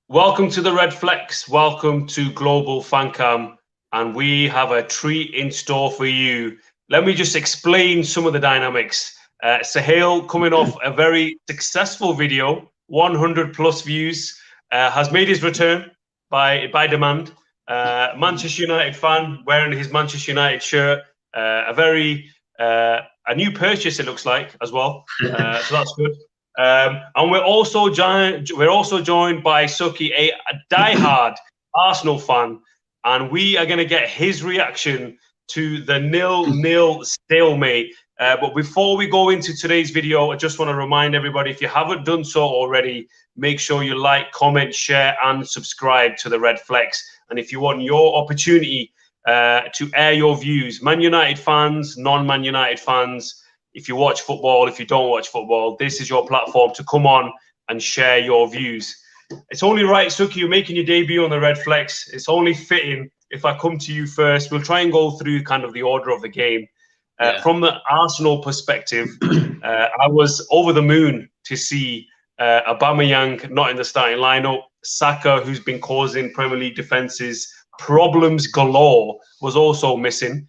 Welcome to the RedFlex. Welcome to Global Fancam. And we have a treat in store for you. Let me just explain some of the dynamics. Suhail, coming off a very successful video, 100 plus views, has made his return by demand. Manchester United fan wearing his Manchester United shirt. A new purchase, it looks like, as well. So that's good. And we're also joined by Suki, a diehard Arsenal fan, and we are going to get his reaction to the 0-0 stalemate. But before we go into today's video, I just want to remind everybody, if you haven't done so already, make sure you like, comment, share, and subscribe to the RedFlex. And if you want your opportunity to air your views, Man United fans, non-Man United fans, if you watch football, if you don't watch football, this is your platform to come on and share your views. It's only right, Suki, you're making your debut on the RedFlex. It's only fitting if I come to you first. We'll try and go through kind of the order of the game. From the Arsenal perspective, I was over the moon to see Aubameyang not in the starting lineup. Saka, who's been causing Premier League defenses problems galore, was also missing.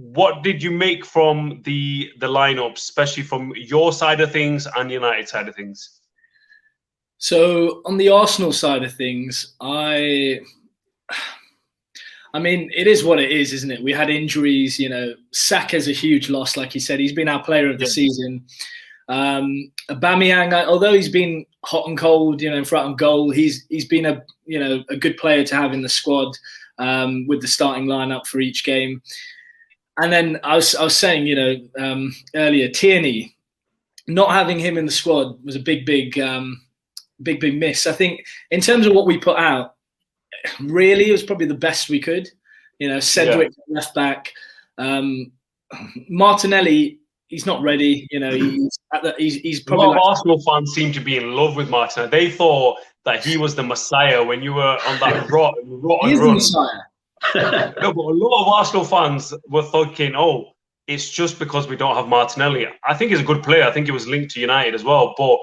What did you make from the lineup, especially from your side of things and United side of things? So on the Arsenal side of things, I mean, it is what it is, isn't it? We had injuries, Saka's a huge loss, like you said. He's been our player of the season. Aubameyang, although he's been hot and cold, in front of goal, he's been a good player to have in the squad with the starting lineup for each game. And then I was saying, earlier, Tierney, not having him in the squad was a big miss. I think in terms of what we put out, really it was probably the best we could. Cedric left back, Martinelli, he's not ready. He's probably. A lot of Arsenal fans seem to be in love with Martinelli. They thought that he was the Messiah when you were on that rotten run. The Messiah. No, but a lot of Arsenal fans were thinking, "Oh, it's just because we don't have Martinelli." I think he's a good player. I think he was linked to United as well, but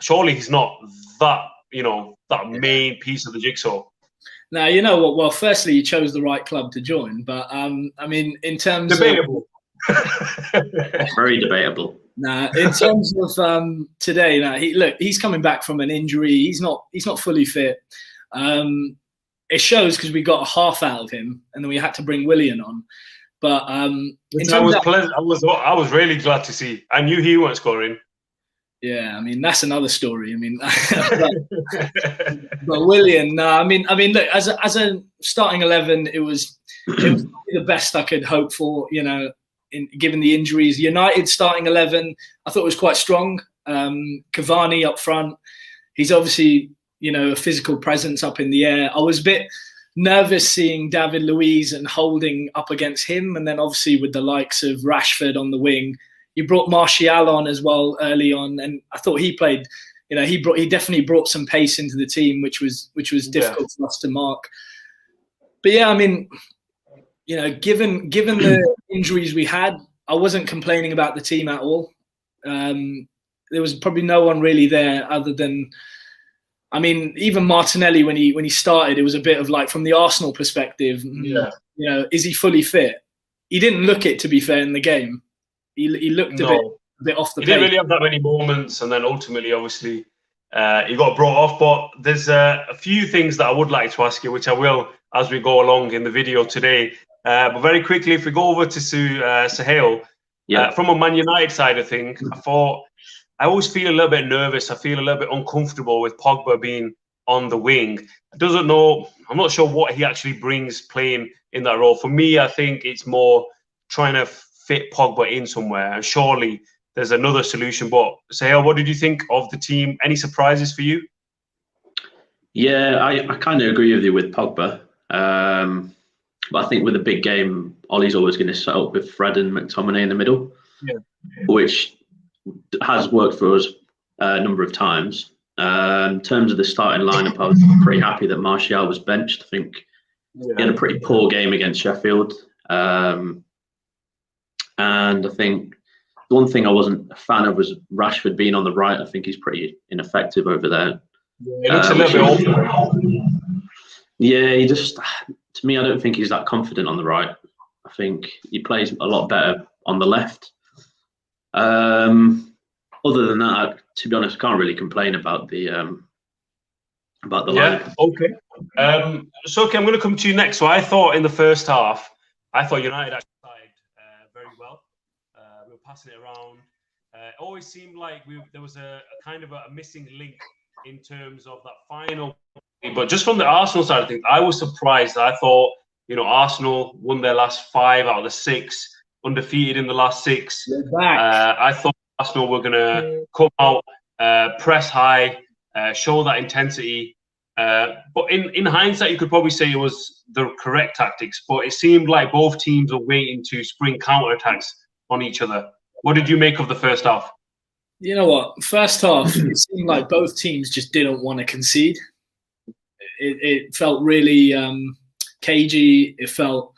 surely he's not that, that main piece of the jigsaw. Now, you know what? Well, firstly, you chose the right club to join, but I mean, in terms debatable. Very debatable. In terms of today, he's coming back from an injury. He's not fully fit. It shows because we got a half out of him, and then we had to bring Willian on. But I was really glad to see. I knew he weren't scoring. Yeah, I mean that's another story. I mean, but Willian, I mean, look, as a starting 11, it was the best I could hope for. Given the injuries, United starting 11, I thought was quite strong. Cavani up front, he's obviously a physical presence up in the air. I was a bit nervous seeing David Luiz and Holding up against him, and then obviously with the likes of Rashford on the wing. You brought Martial on as well early on, and I thought he played. He definitely brought some pace into the team, which was difficult for us to mark. But yeah, I mean, given the injuries we had, I wasn't complaining about the team at all. There was probably no one really there other than, I mean, even Martinelli when he started, it was a bit of like, from the Arsenal perspective, is he fully fit? He didn't look it, to be fair, in the game. He looked a bit off the pace. He didn't really have that many moments, and then ultimately, obviously, he got brought off. But there's a few things that I would like to ask you, which I will as we go along in the video today. But very quickly, if we go over to Suhail, from a Man United side of things, I always feel a little bit nervous. I feel a little bit uncomfortable with Pogba being on the wing. I'm not sure what he actually brings playing in that role. For me, I think it's more trying to fit Pogba in somewhere, and surely there's another solution. But Suhail, what did you think of the team? Any surprises for you? Yeah, I kind of agree with you with Pogba. But I think with a big game, Ollie's always going to set up with Fred and McTominay in the middle, which has worked for us a number of times. In terms of the starting lineup, I was pretty happy that Martial was benched. I think he had a pretty poor game against Sheffield. And I think the one thing I wasn't a fan of was Rashford being on the right. I think he's pretty ineffective over there. It looks a little bit open. Yeah, he just, to me, I don't think he's that confident on the right. I think he plays a lot better on the left. Other than that, to be honest, I can't really complain about the lineup. Yeah, okay. Suki, I'm going to come to you next. So I thought in the first half, United actually played very well. We were passing it around. It always seemed like there was a kind of a missing link in terms of that final. But just from the Arsenal side of things, I was surprised. I thought, Arsenal won their last 5 out of the 6, undefeated in the last 6. I thought Arsenal were going to come out, press high, show that intensity. But in hindsight, you could probably say it was the correct tactics. But it seemed like both teams were waiting to spring counterattacks on each other. What did you make of the first half? You know what? First half, it seemed like both teams just didn't want to concede. It felt really cagey. It felt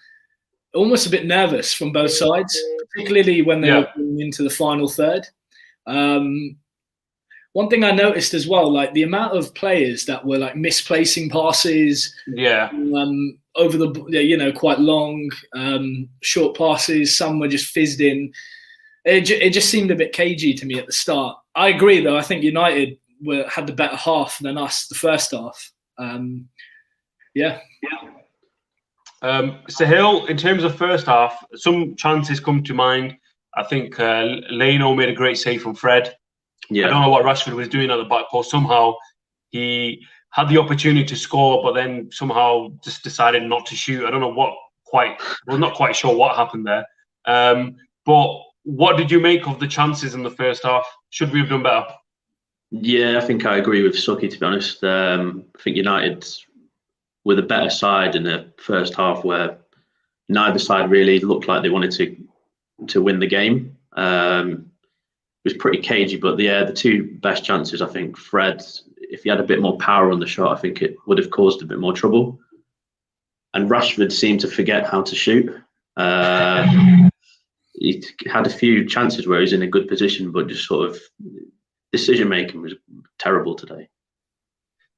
almost a bit nervous from both sides, particularly when they were going into the final third. One thing I noticed as well, like the amount of players that were like misplacing passes, over the quite long, short passes. Some were just fizzed in. It just seemed a bit cagey to me at the start. I agree, though. I think United had the better half than us the first half. Suhail, in terms of first half, some chances come to mind. I think Leno made a great save from Fred. I don't know what Rashford was doing at the back post. Somehow he had the opportunity to score, but then somehow just decided not to shoot. I don't know not quite sure what happened there. But what did you make of the chances in the first half? Should we have done better? Yeah, I think I agree with Suki, to be honest. I think United were the better side in the first half, where neither side really looked like they wanted to win the game. It was pretty cagey, but the 2 best chances, I think Fred, if he had a bit more power on the shot, I think it would have caused a bit more trouble. And Rashford seemed to forget how to shoot. He had a few chances where he's in a good position, but just sort of decision making was terrible today.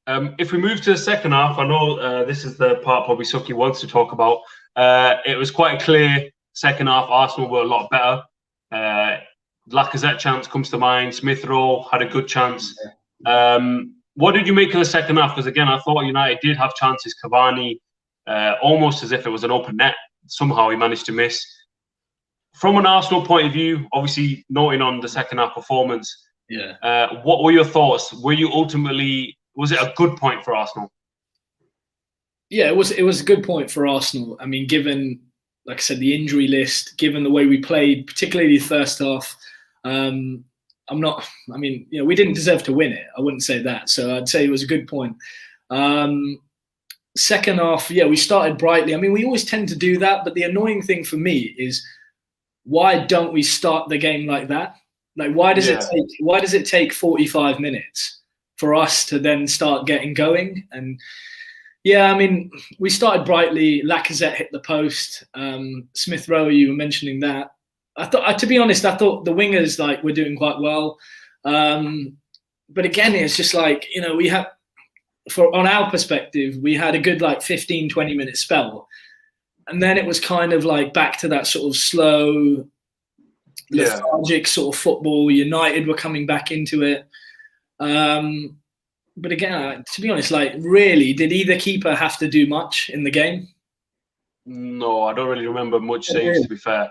If we move to the second half, I know this is the part probably Suki wants to talk about. It was quite clear second half Arsenal were a lot better. Lacazette chance comes to mind. Smith Rowe had a good chance. What did you make of the second half? Because again, I thought United did have chances. Cavani, almost as if it was an open net. Somehow he managed to miss. From an Arsenal point of view, obviously noting on the second half performance, what were your thoughts? Was it a good point for Arsenal? Yeah, it was a good point for Arsenal. I mean, given, like I said, the injury list, given the way we played, particularly the first half, we didn't deserve to win it. I wouldn't say that. So I'd say it was a good point. Second half, we started brightly. I mean, we always tend to do that, but the annoying thing for me is, why don't we start the game like that? Like, why does it take 45 minutes for us to then start getting going? And we started brightly. Lacazette hit the post. Smith Rowe, you were mentioning that. To be honest, I thought the wingers were doing quite well. But again, it's just we have, on our perspective, we had a good 15, 20-minute spell. And then it was kind of back to that sort of slow, lethargic sort of football. United were coming back into it. But again, to be honest, really, did either keeper have to do much in the game? No, I don't really remember much saves, to be fair.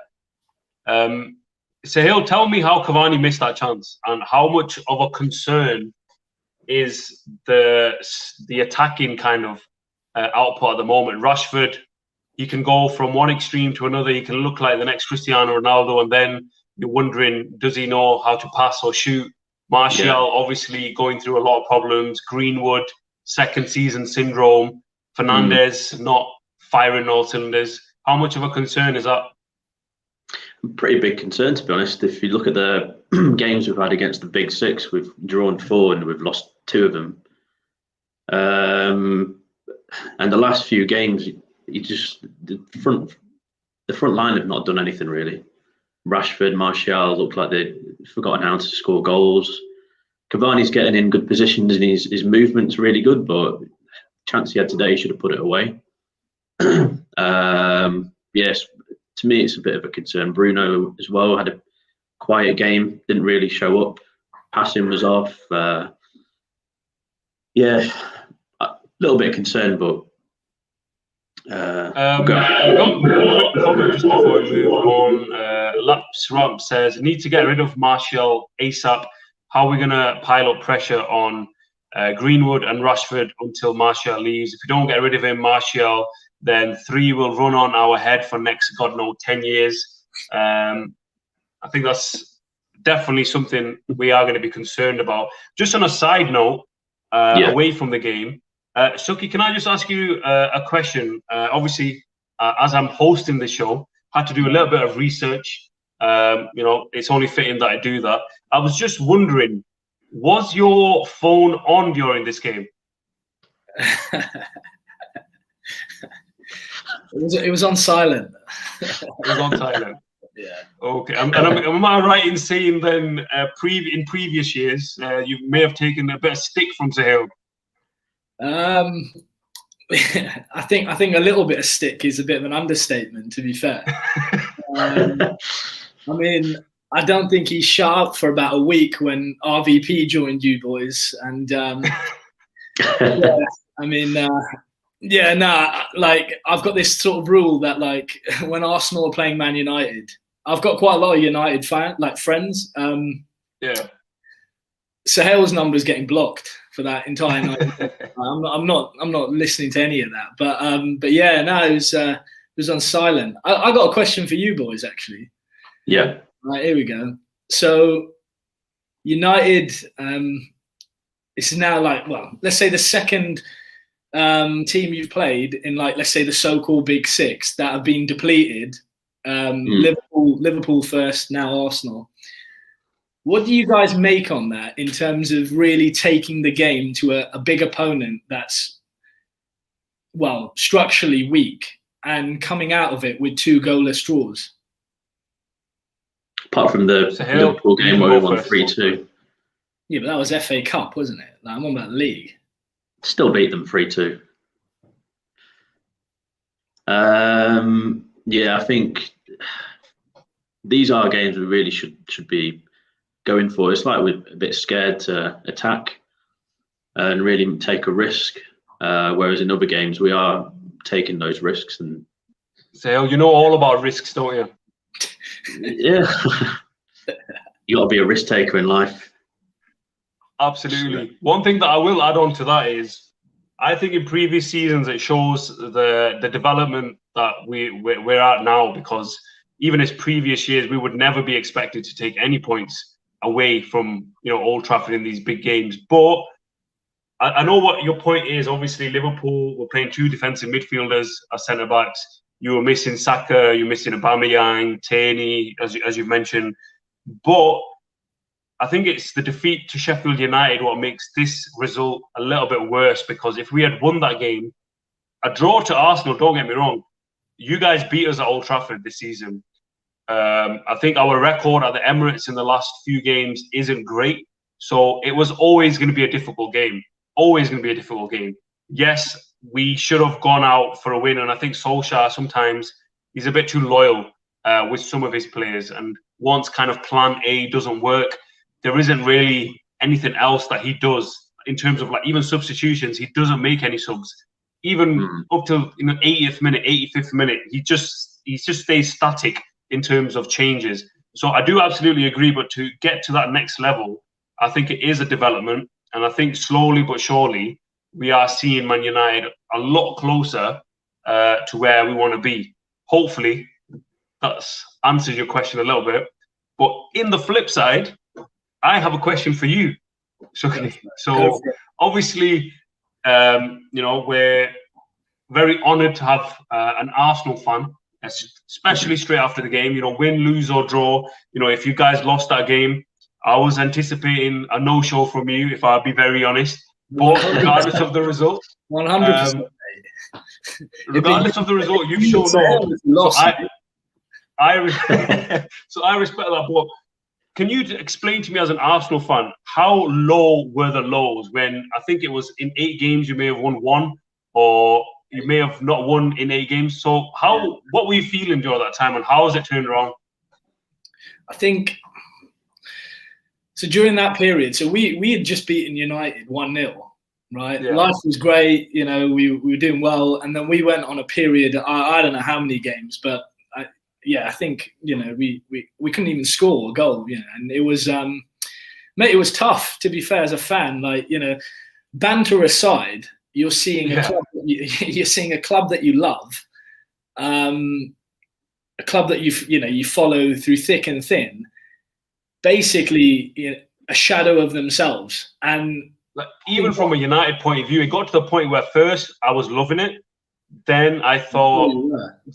Suhail, tell me how Cavani missed that chance and how much of a concern is the attacking kind of output at the moment. Rashford, he can go from one extreme to another. He can look like the next Cristiano Ronaldo, and then you're wondering, does he know how to pass or shoot? Martial, obviously going through a lot of problems. Greenwood, second season syndrome. Fernandes, not firing all cylinders. How much of a concern is that? Pretty big concern, to be honest. If you look at the games we've had against the big 6, we've drawn 4 and we've lost 2 of them. And the last few games, the front line have not done anything really. Rashford, Martial looked like they'd forgotten how to score goals. Cavani's getting in good positions and his movement's really good, but chance he had today, he should have put it away. Yes, to me, it's a bit of a concern. Bruno as well had a quiet game, didn't really show up. Passing was off. Yeah, a little bit of concern, but we've got one quick comment just before we move on. Laps Ramp says, need to get rid of Martial ASAP. How are we going to pile up pressure on Greenwood and Rashford until Martial leaves? If we don't get rid of him, Martial, then 3 will run on our head for next, God knows, 10 years. I think that's definitely something we are going to be concerned about. Just on a side note, away from the game, Suki, can I just ask you a question? Obviously, as I'm hosting the show, I had to do a little bit of research. It's only fitting that I do that. I was just wondering, was your phone on during this game? It was on silent. It was on silent. Yeah. Okay. Am I right in saying then, in previous years, you may have taken a bit of stick from Suhail? I think a little bit of stick is a bit of an understatement, to be fair. I mean, I don't think he shut up for about a week when RVP joined you boys, and like I've got this sort of rule that like when Arsenal are playing Man United, I've got quite a lot of United friends. Suhail's number is getting blocked for that entire night. I'm not listening to any of that. But yeah, no, it was on silent. I got a question for you boys actually. Yeah. Right, here we go. So United, this is now like, well, let's say the second team you've played in, like, let's say the so-called Big Six that have been depleted. Liverpool first, now Arsenal. What do you guys make on that in terms of really taking the game to a big opponent that's, well, structurally weak and coming out of it with 2 goalless draws? Apart from the Liverpool game where we won 3-2. Yeah, but that was FA Cup, wasn't it? Like, I'm on about the league. Still beat them 3-2. Yeah, I think these are games we really should be going for. It's like we're a bit scared to attack and really take a risk, whereas in other games we are taking those risks. And so you know all about risks, don't you? Yeah. You got to be a risk taker in life. Absolutely. One thing that I will add on to that is, I think in previous seasons it shows the development that we're at now, because even as previous years we would never be expected to take any points away from Old Trafford in these big games. But I know what your point is. Obviously, Liverpool were playing 2 defensive midfielders as centre backs. You were missing Saka, you're missing Aubameyang, Tierney, as you've mentioned. But I think it's the defeat to Sheffield United what makes this result a little bit worse, because if we had won that game, a draw to Arsenal, don't get me wrong, you guys beat us at Old Trafford this season. I think our record at the Emirates in the last few games isn't great. So it was always going to be a difficult game. Always going to be a difficult game. Yes, we should have gone out for a win. And I think Solskjaer sometimes he's a bit too loyal with some of his players. And once kind of plan A doesn't work, there isn't really anything else that he does in terms of like even substitutions. He doesn't make any subs. Even up till 80th minute, 85th minute, he just stays static in terms of changes. So I do absolutely agree. But to get to that next level, I think it is a development. And I think slowly but surely, we are seeing Man United a lot closer to where we want to be. Hopefully, that's answered your question a little bit. But in the flip side, I have a question for you. So obviously, we're very honoured to have an Arsenal fan, especially straight after the game. Win, lose or draw. If you guys lost that game, I was anticipating a no-show from you, if I'll be very honest. But regardless of the result, 100%. Regardless of the result, you've shown up. So I respect that. But can you explain to me as an Arsenal fan, how low were the lows when I think it was in 8 games you may have won 1, or you may have not won in 8 games. So what were you feeling during that time, and how has it turned around? I think so during that period. So we had just beaten United 1-0, right? Yeah. Life was great, you know, we were doing well, and then we went on a period. I don't know how many games, but I think, you know, we couldn't even score a goal, you know, and it was mate, it was tough, to be fair, as a fan. Like, you know, banter aside, you're seeing a club you're seeing a club that you love, a club that you follow through thick and thin, basically, you know, a shadow of themselves. And like, even from a United point of view, it got to the point where first I was loving it. Then I thought,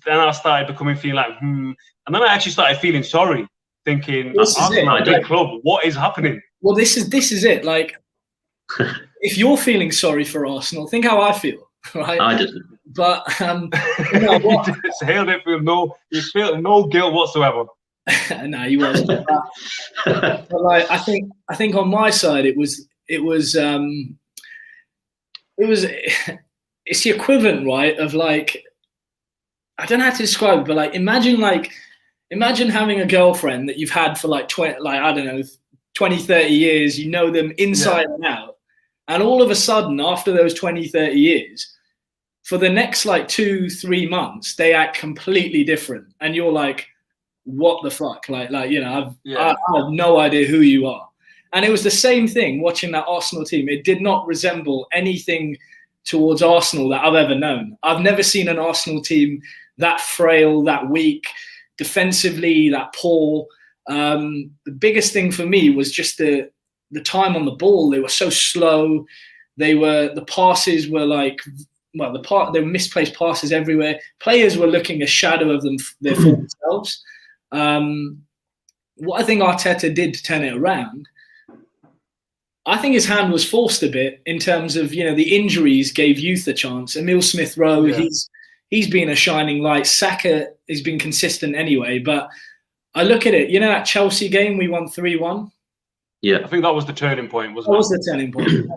then I started feeling like, and then I actually started feeling sorry, thinking, Arsenal, a big club, what is happening? Well, this is it. Like, if you're feeling sorry for Arsenal, think how I feel, right? I didn't. But Suhail didn't feel he felt no guilt whatsoever. No, he wasn't. But like, I think on my side, it's the equivalent, right, of like, I don't know how to describe it, but like imagine having a girlfriend that you've had for like 20, 30 years, you know them inside and out, and all of a sudden after those 20, 30 years, for the next like 2-3 months, they act completely different, and you're like, what the fuck? Like you know, I have no idea who you are. And it was the same thing watching that Arsenal team. It did not resemble anything towards Arsenal that I've ever known. I've never seen an Arsenal team that frail, that weak, defensively, that poor. The biggest thing for me was just the time on the ball. They were so slow. The passes were like, there were misplaced passes everywhere. Players were looking a shadow of their former selves. What I think Arteta did to turn it around, I think his hand was forced a bit in terms of, you know, the injuries gave youth a chance. Emile Smith-Rowe, he's been a shining light. Saka has been consistent anyway. But I look at it, you know, that Chelsea game we won 3-1. Yeah, I think that was the turning point, wasn't it? That was the turning point.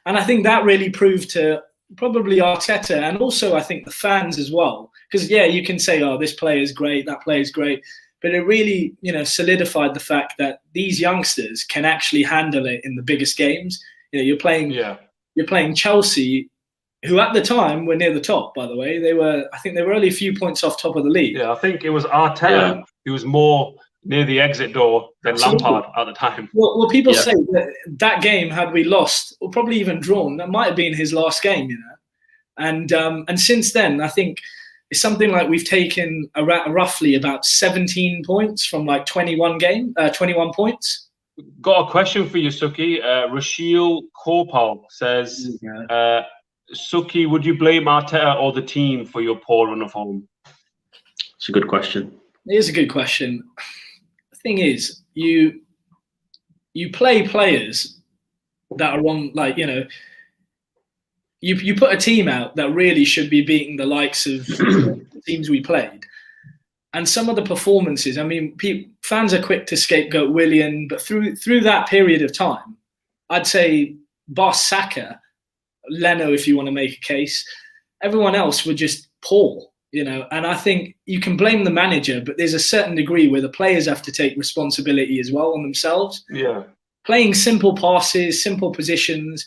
And I think that really proved to probably Arteta, and also I think the fans as well. Because, you can say, oh, this player is great, that player is great. But it really, you know, solidified the fact that these youngsters can actually handle it in the biggest games. You know, you're playing Chelsea, who at the time were near the top. By the way, I think they were only a few points off top of the league. Yeah, I think it was Arteta who was more near the exit door than Lampard at the time. Well, people say that game, had we lost or probably even drawn, that might have been his last game. You know, and since then, I think it's something like we've taken roughly about 17 points from like 21 points. Got a question for you, Suki. Rashil Korpal says, Suki, would you blame Arteta or the team for your poor run of form? It's a good question. It is a good question. The thing is, you play players that are on, like, you know, you put a team out that really should be beating the likes of the teams we played. And some of the performances, I mean, fans are quick to scapegoat Willian, but through that period of time, I'd say bar Saka, Leno, if you want to make a case, everyone else were just poor, you know. And I think you can blame the manager, but there's a certain degree where the players have to take responsibility as well on themselves. Yeah. Playing simple passes, simple positions,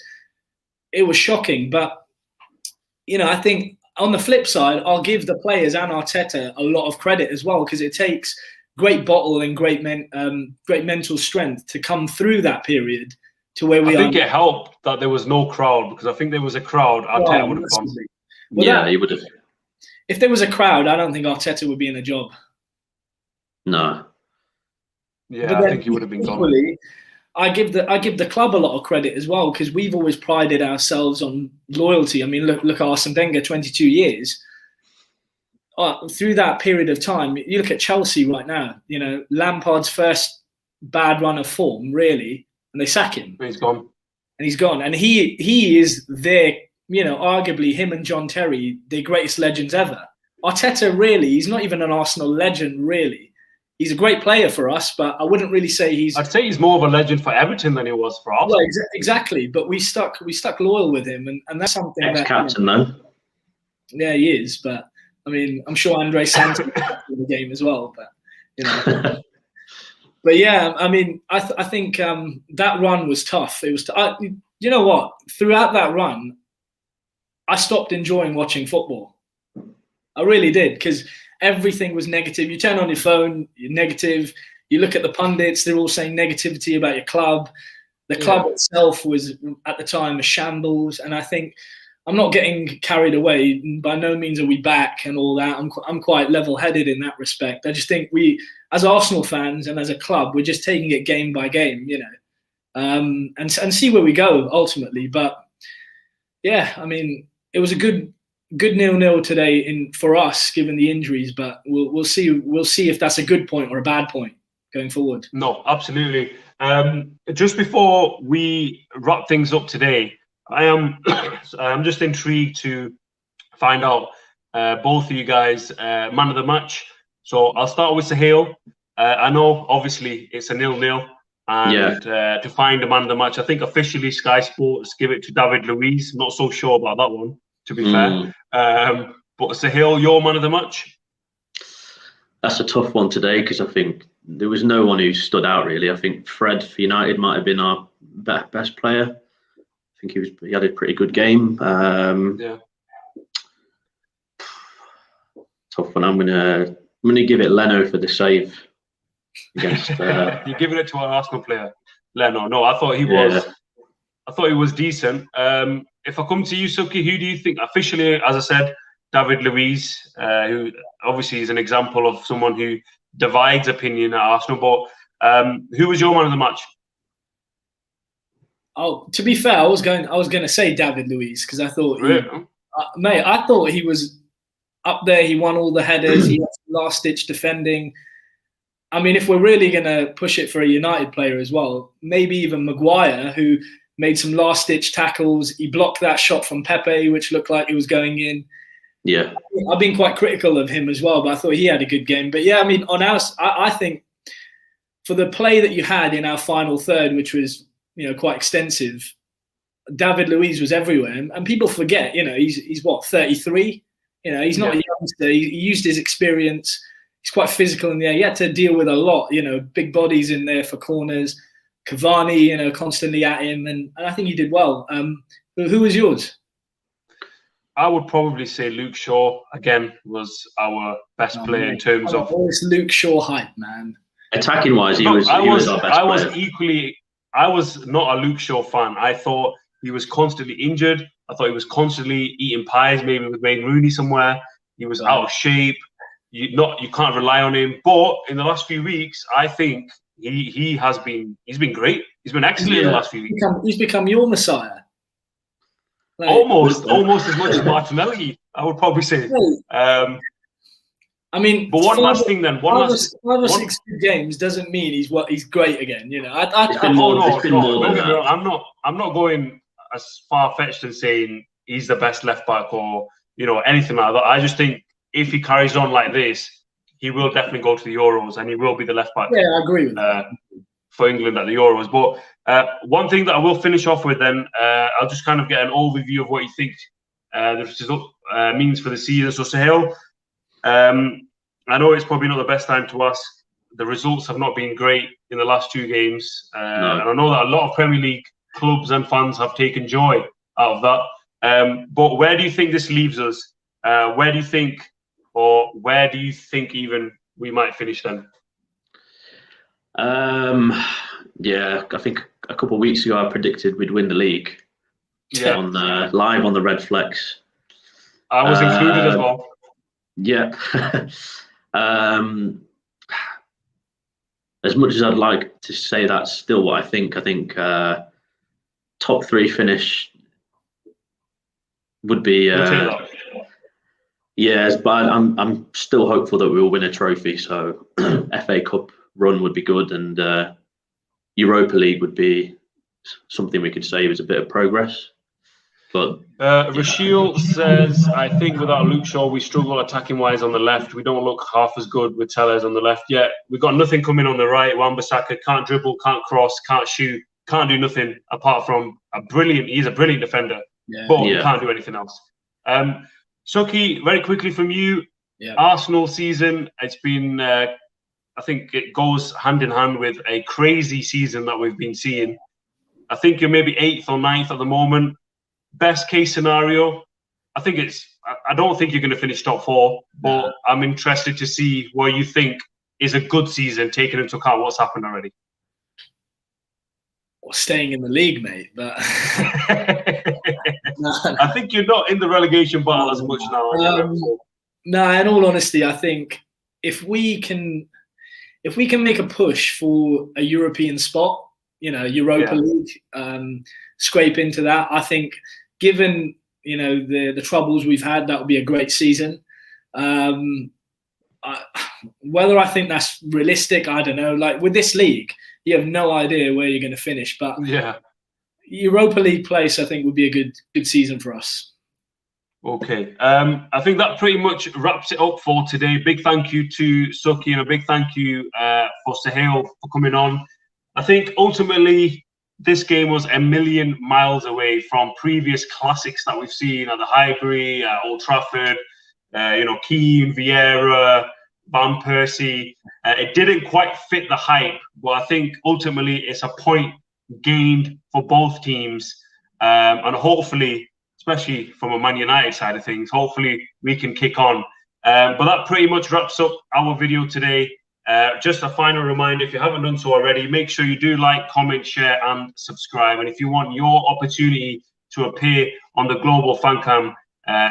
it was shocking. But, you know, I think on the flip side, I'll give the players and Arteta a lot of credit as well, because it takes great bottle and great mental strength to come through that period to where we are. I think it helped that there was no crowd, because I think there was a crowd, Arteta would have gone. Well, he would have. If there was a crowd, I don't think Arteta would be in a job. No. Yeah, I think he would have been gone. I give the club a lot of credit as well, because we've always prided ourselves on loyalty. I mean, look at Arsene Wenger, 22 years. Through that period of time, you look at Chelsea right now. You know, Lampard's first bad run of form, really, and they sack him. He's gone. And he's gone, and he is their, you know, arguably him and John Terry, the greatest legends ever. Arteta, really, he's not even an Arsenal legend, really. he's a great player for us, but I wouldn't really say he's. I'd say he's more of a legend for Everton than he was for us. Well, exactly. But we stuck loyal with him, and that's something. Ex-captain, though. Yeah, he is. But I mean, I'm sure Andre Santos in the game as well. But you know. But yeah, I mean, I think that run was tough. It was. You know what? Throughout that run, I stopped enjoying watching football. I really did, because everything was negative. You turn on your phone, you're negative. You look at the pundits; they're all saying negativity about your club. The club itself was at the time a shambles, and I think I'm not getting carried away. By no means are we back and all that. I'm quite level-headed in that respect. I just think we, as Arsenal fans and as a club, we're just taking it game by game, you know, and see where we go ultimately. But yeah, I mean, it was a good 0-0 today for us, given the injuries. But we'll see if that's a good point or a bad point going forward. No, absolutely. Just before we wrap things up today, I'm just intrigued to find out both of you guys man of the match. So I'll start with Suhail. I know obviously it's a 0-0, and to find a man of the match, I think officially Sky Sports give it to David Luiz. I'm not so sure about that one, to be fair. But Suhail, your man of the match? That's a tough one today, because I think there was no one who stood out really. I think Fred for United might have been our best player. I think he had a pretty good game. Tough one. I'm gonna give it Leno for the save against. You're giving it to our Arsenal player, Leno. No, I thought he was. I thought he was decent. If I come to you, Suki, who do you think officially? As I said, David Luiz, who obviously is an example of someone who divides opinion at Arsenal. But who was your man of the match? Oh, to be fair, I was going to say David Luiz, because I thought, mate, I thought he was up there. He won all the headers. He had last-ditch defending. I mean, if we're really going to push it for a United player as well, maybe even Maguire, who made some last-ditch tackles. He blocked that shot from Pepe, which looked like it was going in. Yeah, I've been quite critical of him as well, but I thought he had a good game. But yeah, I mean, on ours, I think for the play that you had in our final third, which was, you know, quite extensive, David Luiz was everywhere, and people forget, you know, he's what, 33. You know, he's not a youngster. He used his experience. He's quite physical in the air. He had to deal with a lot, you know, big bodies in there for corners. Cavani, you know, constantly at him, and I think he did well. Who was yours? I would probably say Luke Shaw again was our best player in terms of. It's Luke Shaw hype, man. Attacking wise, he was our best player. I was not a Luke Shaw fan. I thought he was constantly injured. I thought he was constantly eating pies, maybe with Wayne Rooney somewhere. He was out of shape. You can't rely on him. But in the last few weeks, I think he's been great. He's been excellent in the last few weeks. He's become your messiah. Like, almost as much as Martinelli, I would probably say. I mean, but one last thing then. Five or six good games doesn't mean he's great again. You know, I'm not going as far fetched and saying he's the best left back or, you know, anything like that. I just think if he carries on like this, he will definitely go to the Euros and he will be the left back. Yeah, I agree with that. For England at the Euros. But one thing that I will finish off with then, I'll just kind of get an overview of what you think the result means for the season. So Suhail, I know it's probably not the best time to ask. The results have not been great in the last two games. And I know that a lot of Premier League clubs and fans have taken joy out of that. But where do you think this leaves us? Where do you think even we might finish then? Yeah, I think a couple of weeks ago I predicted we'd win the league. Yeah, on live on the RedFlex. I was included as well. Yeah. As much as I'd like to say that's still what I think top three finish would be. Yes, but I'm still hopeful that we will win a trophy. So FA Cup run would be good, and Europa League would be something we could say was a bit of progress. But Rashil says, I think without Luke Shaw, we struggle attacking wise on the left. We don't look half as good with Tellez on the left yet. We've got nothing coming on the right. Wan-Bissaka can't dribble, can't cross, can't shoot, can't do nothing apart from he's a brilliant defender, but he can't do anything else. Suki, very quickly from you, Arsenal season, it's been, I think it goes hand in hand with a crazy season that we've been seeing. I think you're maybe 8th or 9th at the moment. Best case scenario, I don't think you're going to finish top 4, but I'm interested to see where you think is a good season, taking into account what's happened already. Well, staying in the league, mate. But I think you're not in the relegation battle as much now. No, in all honesty, I think if we can make a push for a European spot, Europa League, scrape into that, I think, given the troubles we've had, that would be a great season. Whether I think that's realistic, I don't know. Like with this league, you have no idea where you're going to finish. But Europa League place, I think, would be a good season for us. Okay, I think that pretty much wraps it up for today. Big thank you to Suki and a big thank you for Suhail for coming on. I think ultimately this game was a million miles away from previous classics that we've seen at the Highbury, Old Trafford, Keane, Vieira, Van Persie. It didn't quite fit the hype, but I think ultimately it's a point gained for both teams. And hopefully, especially from a Man United side of things, hopefully we can kick on. But that pretty much wraps up our video today. Just a final reminder, if you haven't done so already, make sure you do like, comment, share, and subscribe. And if you want your opportunity to appear on the Global Fan Cam,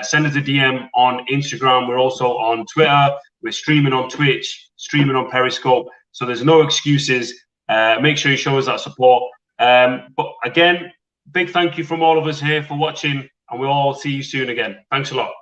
send us a DM on Instagram. We're also on Twitter. We're streaming on Twitch, streaming on Periscope. So there's no excuses. Make sure you show us that support. But again, big thank you from all of us here for watching, and we'll all see you soon again. Thanks a lot.